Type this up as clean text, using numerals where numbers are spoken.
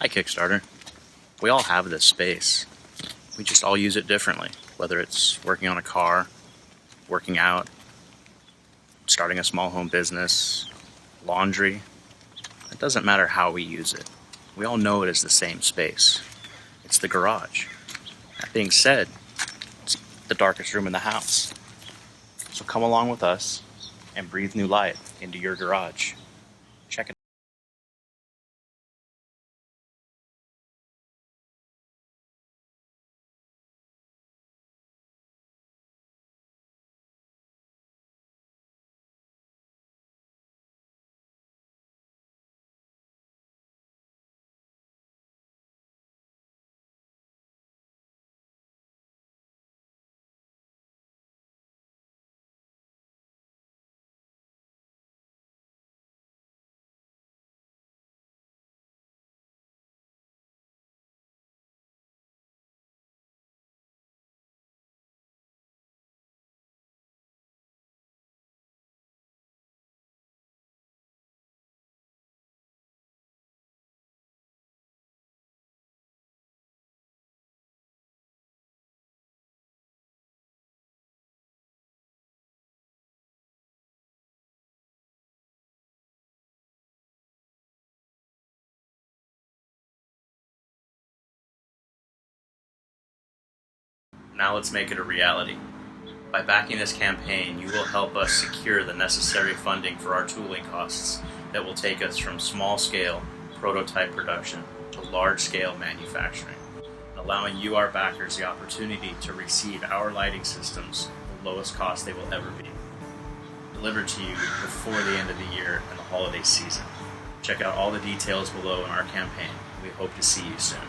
Hi, Kickstarter. We all have this space. We just all use it differently, whether it's working on a car, working out, starting a small home business, laundry. It doesn't matter how we use it. We all know it as the same space. It's the garage. That being said, it's the darkest room in the house. So come along with us and breathe new light into your garage. Check it. Now let's make it a reality. By backing this campaign, you will help us secure the necessary funding for our tooling costs that will take us from small-scale prototype production to large-scale manufacturing, allowing you, our backers, the opportunity to receive our lighting systems at the lowest cost they will ever be, delivered to you before the end of the year and the holiday season. Check out all the details below in our campaign. We hope to see you soon.